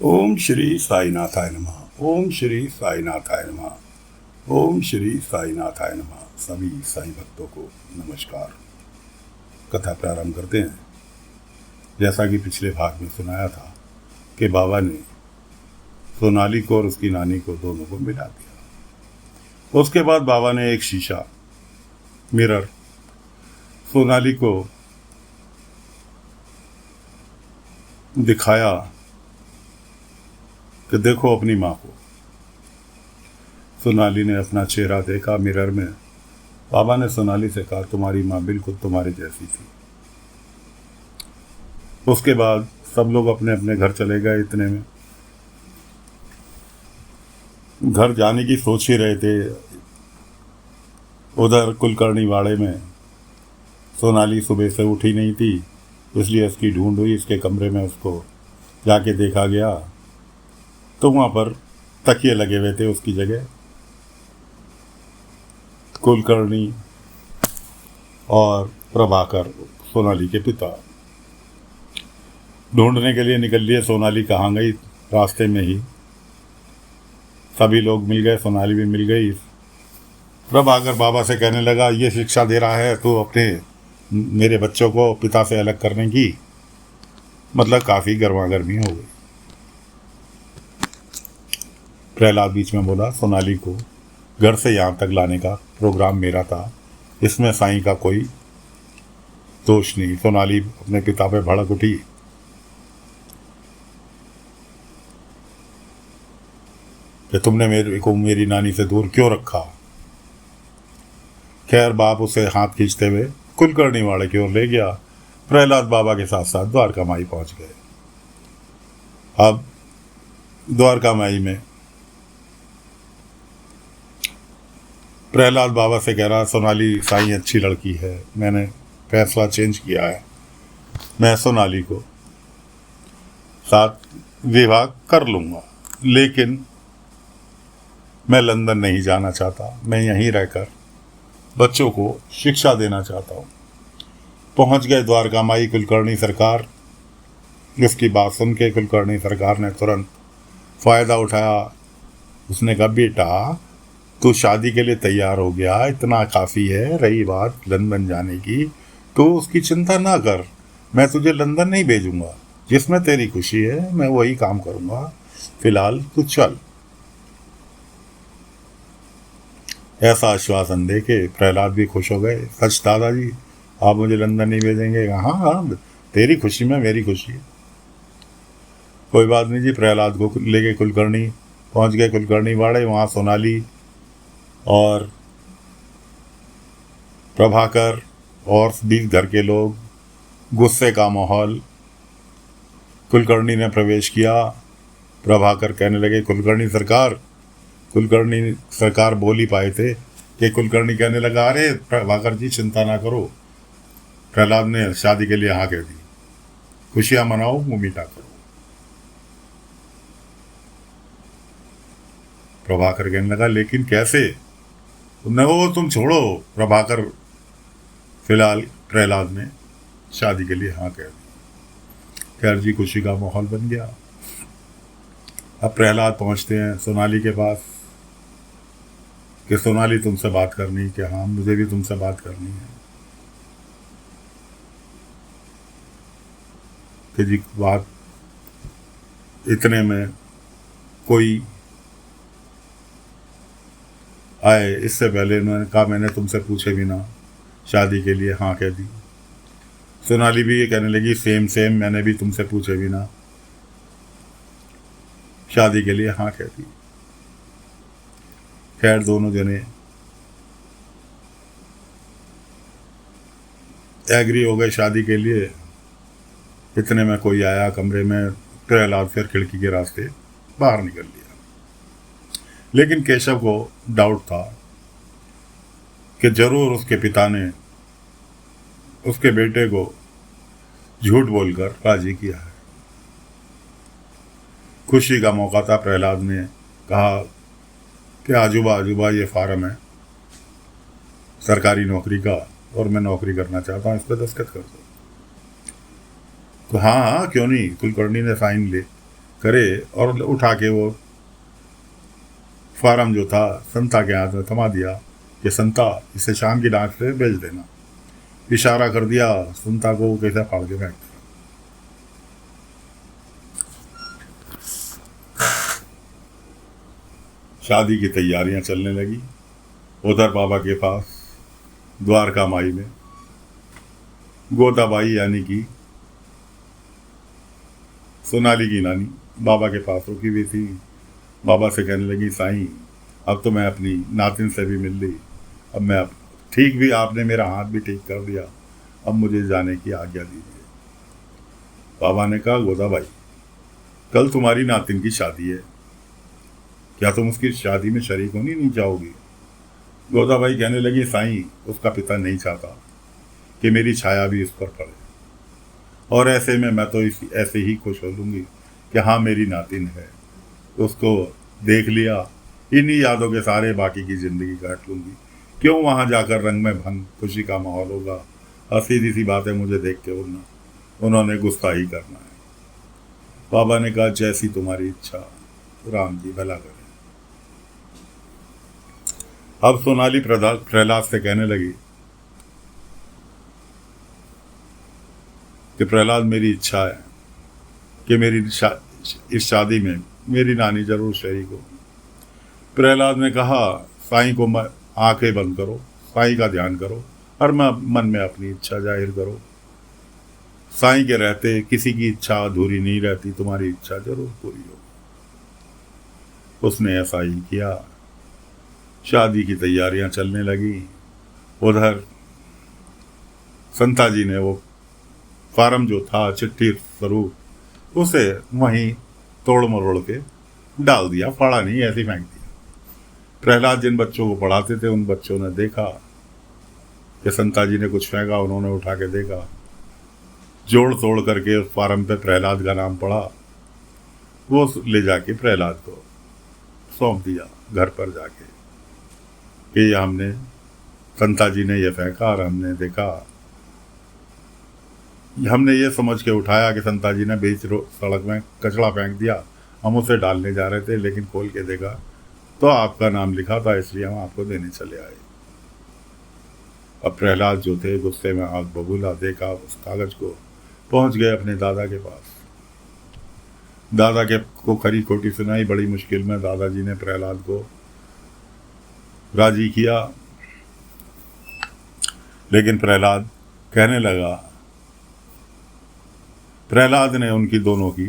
ओम श्री साईनाथाय नमः। ओम श्री साईनाथाय नमः। ओम श्री साईनाथाय नमः। सभी साईं भक्तों को नमस्कार। कथा प्रारंभ करते हैं। जैसा कि पिछले भाग में सुनाया था कि बाबा ने सोनाली को और उसकी नानी को दोनों को मिला दिया। उसके बाद बाबा ने एक शीशा मिरर सोनाली को दिखाया कि देखो अपनी माँ को। सोनाली ने अपना चेहरा देखा मिरर में। बाबा ने सोनाली से कहा, तुम्हारी माँ बिल्कुल तुम्हारी जैसी थी। उसके बाद सब लोग अपने अपने घर चले गए। इतने में घर जाने की सोच ही रहे थे। उधर कुलकर्णी वाड़े में सोनाली सुबह से उठी नहीं थी, इसलिए उसकी ढूंढ हुई। इसके कमरे में उसको जाके देखा गया तो वहाँ पर तकिए लगे हुए थे उसकी जगह। कुलकर्णी और प्रभाकर सोनाली के पिता ढूंढने के लिए निकल लिए। सोनाली कहाँ गई, रास्ते में ही सभी लोग मिल गए, सोनाली भी मिल गई। प्रभाकर बाबा से कहने लगा, ये शिक्षा दे रहा है तो अपने मेरे बच्चों को पिता से अलग करने की। मतलब काफ़ी गर्मागर्मी हो गई। प्रहलाद बीच में बोला, सोनाली को घर से यहाँ तक लाने का प्रोग्राम मेरा था, इसमें साईं का कोई दोष नहीं। सोनाली अपने पिता पे भड़क उठी। कि तुमने मेरे को मेरी नानी से दूर क्यों रखा। खैर बाप उसे हाथ खींचते हुए कुलकर्णी वाड़े की ओर ले गया। प्रहलाद बाबा के साथ साथ द्वारका माई पहुंच गए। अब द्वारका माई में प्रहलाद बाबा से कह रहा, सोनाली साईं अच्छी लड़की है, मैंने फैसला चेंज किया है, मैं सोनाली को साथ विवाह कर लूँगा, लेकिन मैं लंदन नहीं जाना चाहता, मैं यहीं रहकर बच्चों को शिक्षा देना चाहता हूँ। पहुँच गए द्वारका माई कुलकर्णी सरकार। इसकी बात सुन के कुलकर्णी सरकार ने तुरंत फ़ायदा उठाया। उसने कहा, बेटा तू शादी के लिए तैयार हो गया, इतना काफ़ी है। रही बात लंदन जाने की तो उसकी चिंता ना कर, मैं तुझे लंदन नहीं भेजूंगा, जिसमें तेरी खुशी है मैं वही काम करूंगा, फिलहाल तू चल। ऐसा आश्वासन दे के प्रहलाद भी खुश हो गए। सच दादाजी, आप मुझे लंदन नहीं भेजेंगे? हाँ हाँ, तेरी खुशी में मेरी खुशी है। कोई बात नहीं जी। प्रहलाद को लेके कुलकर्णी पहुंच गए कुलकर्णी वाड़े। वहाँ सोनाली और प्रभाकर और भी घर के लोग, गुस्से का माहौल। कुलकर्णी ने प्रवेश किया। प्रभाकर कहने लगे, कुलकर्णी सरकार। कुलकर्णी सरकार बोल ही पाए थे कि कुलकर्णी कहने लगा, अरे प्रभाकर जी चिंता ना करो, प्रहलाद ने शादी के लिए हाँ कह दी, खुशियाँ मनाओ, मुँह मीठा करो। प्रभाकर कहने लगा, लेकिन कैसे? न वो तुम छोड़ो। प्रभाकर फिलहाल प्रहलाद ने शादी के लिए हाँ कह दी। खैर जी, खुशी का माहौल बन गया। अब प्रहलाद पहुंचते हैं सोनाली के पास कि सोनाली तुमसे बात करनी। कि हाँ, मुझे भी तुमसे बात करनी है। कि जी बात। इतने में कोई आए। इससे पहले उन्होंने कहा, मैंने तुमसे पूछे बिना शादी के लिए हाँ कह दी। सोनाली भी ये कहने लगी, सेम सेम, मैंने भी तुमसे पूछे बिना शादी के लिए हाँ कह दी। खैर दोनों जने एग्री हो गए शादी के लिए। इतने में कोई आया कमरे में। प्रहलाद फिर खिड़की के रास्ते बाहर निकल लिया। लेकिन केशव को डाउट था कि जरूर उसके पिता ने उसके बेटे को झूठ बोलकर राजी किया है। खुशी का मौका था। प्रहलाद ने कहा कि आजूबा आजूबा ये फार्म है सरकारी नौकरी का और मैं नौकरी करना चाहता हूँ, इस पर दस्तखत कर दो। तो हाँ हाँ क्यों नहीं, कुलकर्णी ने साइन करे और उठा के वो फार्म जो था संता के हाथ में थमा दिया कि संता, इसे शाम की डाक से भेज देना। इशारा कर दिया संता को, वो कैसे फाड़ के फेंक दिया। शादी की तैयारियां चलने लगी। उधर बाबा के पास द्वारका माई में गोदाबाई यानी कि सोनाली की नानी बाबा के पास रुकी हुई थी। बाबा से कहने लगी, साईं अब तो मैं अपनी नातिन से भी मिल ली, अब मैं ठीक भी, आपने मेरा हाथ भी ठीक कर दिया, अब मुझे जाने की आज्ञा दीजिए। बाबा ने कहा, गोदाबाई कल तुम्हारी नातिन की शादी है, क्या तुम उसकी शादी में शरीक होनी नहीं चाहोगी? गोदाबाई कहने लगी, साईं उसका पिता नहीं चाहता कि मेरी छाया भी इस पर पड़े, और ऐसे में मैं तो ऐसे ही खुश हो लूँगी कि हाँ मेरी नातिन है, उसको देख लिया, इन्हीं यादों के सारे बाकी की ज़िंदगी काट लूँगी। क्यों वहाँ जाकर रंग में भंग खुशी का माहौल होगा, और सीधी सी बातें मुझे देख के उन्होंने गुस्सा ही करना है। बाबा ने कहा, जैसी तुम्हारी इच्छा, राम जी भला करे। अब सोनाली प्रहलाद से कहने लगी कि प्रहलाद मेरी इच्छा है कि मेरी इस शादी में मेरी नानी जरूर शरीक हो। प्रहलाद ने कहा, साईं को आंखें बंद करो, साईं का ध्यान करो और मन में अपनी इच्छा जाहिर करो। साईं के रहते किसी की इच्छा अधूरी नहीं रहती, तुम्हारी इच्छा जरूर पूरी हो। उसने ऐसा ही किया। शादी की तैयारियां चलने लगी। उधर संता जी ने वो फार्म जो था चिट्ठी स्वरूप, उसे वहीं तोड़ मरोड़ के डाल दिया, फाड़ा नहीं, ऐसे फेंक दिया। प्रहलाद जिन बच्चों को पढ़ाते थे उन बच्चों ने देखा कि संता जी ने कुछ फेंका, उन्होंने उठा के देखा, जोड़ तोड़ करके उस फार्म पे प्रहलाद का नाम पड़ा। वो ले जाके प्रहलाद को सौंप दिया घर पर जाके कि ये हमने, संता जी ने ये फेंका और हमने देखा, हमने ये समझ के उठाया कि संता जी ने बीच सड़क में कचरा फेंक दिया, हम उसे डालने जा रहे थे, लेकिन खोल के देखा तो आपका नाम लिखा था, इसलिए हम आपको देने चले आए। अब प्रहलाद जो थे गुस्से में आग बबूला, देखा उस कागज को, पहुंच गए अपने दादा के पास। दादा के को खरी खोटी सुनाई। बड़ी मुश्किल में दादाजी ने प्रहलाद को राजी किया, लेकिन प्रहलाद कहने लगा, प्रहलाद ने उनकी दोनों की,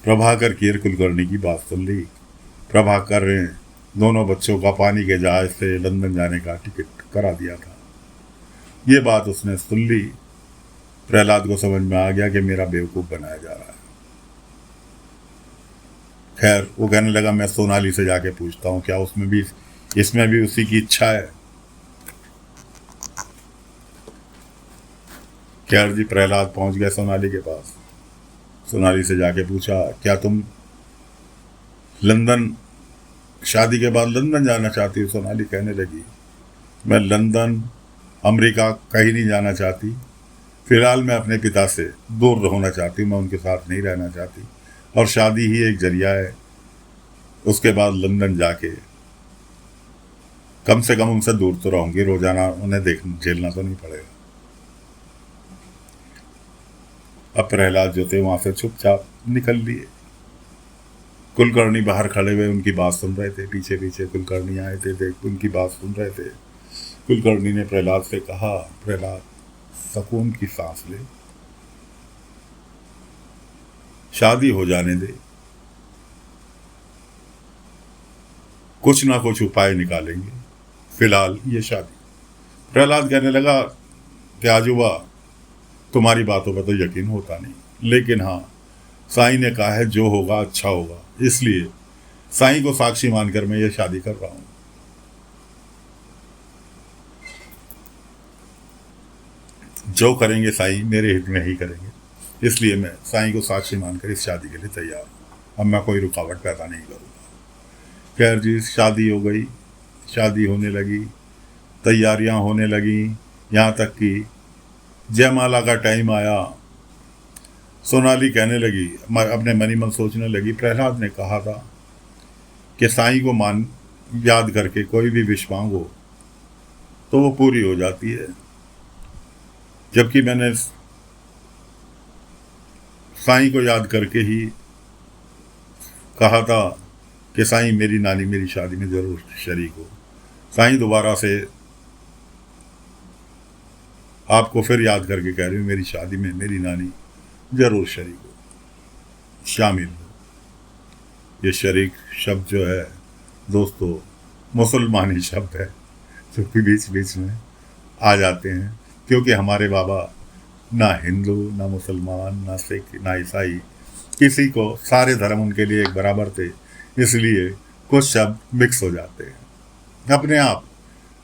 प्रभाकर की कुलकर्णी की बात सुन ली। प्रभाकर ने दोनों बच्चों का पानी के जहाज से लंदन जाने का टिकट करा दिया था। ये बात उसने सुन ली। प्रहलाद को समझ में आ गया कि मेरा बेवकूफ़ बनाया जा रहा है। खैर वो कहने लगा, मैं सोनाली से जाके पूछता हूँ क्या इसमें भी उसी की इच्छा है। खैर जी प्रहलाद पहुंच गए सोनाली के पास। सोनाली से जाके पूछा, क्या तुम लंदन, शादी के बाद लंदन जाना चाहती हो? सोनाली कहने लगी, मैं लंदन, अमेरिका कहीं नहीं जाना चाहती। फिलहाल मैं अपने पिता से दूर होना चाहती हूँ, मैं उनके साथ नहीं रहना चाहती, और शादी ही एक जरिया है। उसके बाद लंदन जाके कम से कम उनसे दूर तो रहूंगी, रोजाना उन्हें झेलना तो नहीं पड़ेगा। अब प्रहलाद जो थे वहां से चुपचाप निकल लिए। कुलकर्णी बाहर खड़े हुए उनकी बात सुन रहे थे, पीछे पीछे कुलकर्णी आए थे, उनकी बात सुन रहे थे। कुलकर्णी ने प्रहलाद से कहा, प्रहलाद सुकून की सांस ले, शादी हो जाने दे, कुछ ना कुछ उपाय निकालेंगे, फिलहाल ये शादी। प्रहलाद कहने लगा कि आजूबा तुम्हारी बातों पर तो यकीन होता नहीं, लेकिन हाँ साईं ने कहा है जो होगा अच्छा होगा, इसलिए साईं को साक्षी मानकर मैं ये शादी कर रहा हूं। जो करेंगे साईं मेरे हित में ही करेंगे, इसलिए मैं साईं को साक्षी मानकर इस शादी के लिए तैयार हूँ। अब मैं कोई रुकावट पैदा नहीं करूँगा। खैर जी शादी हो गई, शादी होने लगी, तैयारियां होने लगी, यहाँ तक कि जयमाला का टाइम आया। सोनाली कहने लगी, अपने मनी मन सोचने लगी, प्रहलाद ने कहा था कि साईं को मान याद करके कोई भी विश मांगो तो वो पूरी हो जाती है, जबकि मैंने साईं को याद करके ही कहा था कि साईं मेरी नानी मेरी शादी में ज़रूर शरीक हो। साईं दोबारा से आपको फिर याद करके कह रही हूँ, मेरी शादी में मेरी नानी ज़रूर शरीक हो, शामिल हो। ये शरीक शब्द जो है दोस्तों मुसलमानी शब्द है, जो कि बीच बीच में आ जाते हैं, क्योंकि हमारे बाबा ना हिंदू ना मुसलमान ना सिख ना ईसाई, किसी को सारे धर्म उनके लिए एक बराबर थे, इसलिए कुछ शब्द मिक्स हो जाते हैं अपने आप।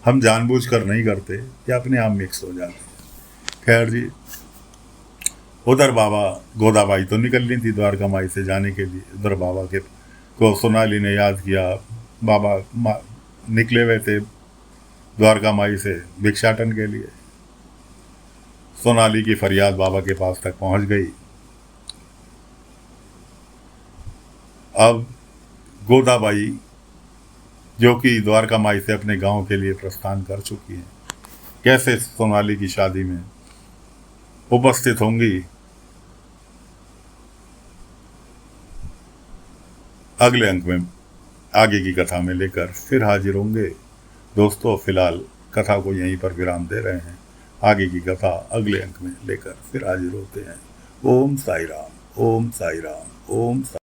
हम जानबूझकर नहीं करते, ये अपने आप मिक्स हो जाते हैं। खैर जी, उधर बाबा गोदाबाई तो निकल रही थी द्वारका माई से जाने के लिए, उधर बाबा के को सोनाली ने याद किया। बाबा निकले हुए थे द्वारका माई से भिक्षाटन के लिए। सोनाली की फरियाद बाबा के पास तक पहुंच गई। अब गोदाबाई जो कि द्वारका माई से अपने गांव के लिए प्रस्थान कर चुकी हैं, कैसे सोनाली की शादी में उपस्थित होंगी, अगले अंक में आगे की कथा में लेकर फिर हाजिर होंगे। दोस्तों फिलहाल कथा को यहीं पर विराम दे रहे हैं, आगे की कथा अगले अंक में लेकर फिर हाजिर होते हैं। ओम साई राम, ओम साई राम, ओम साई।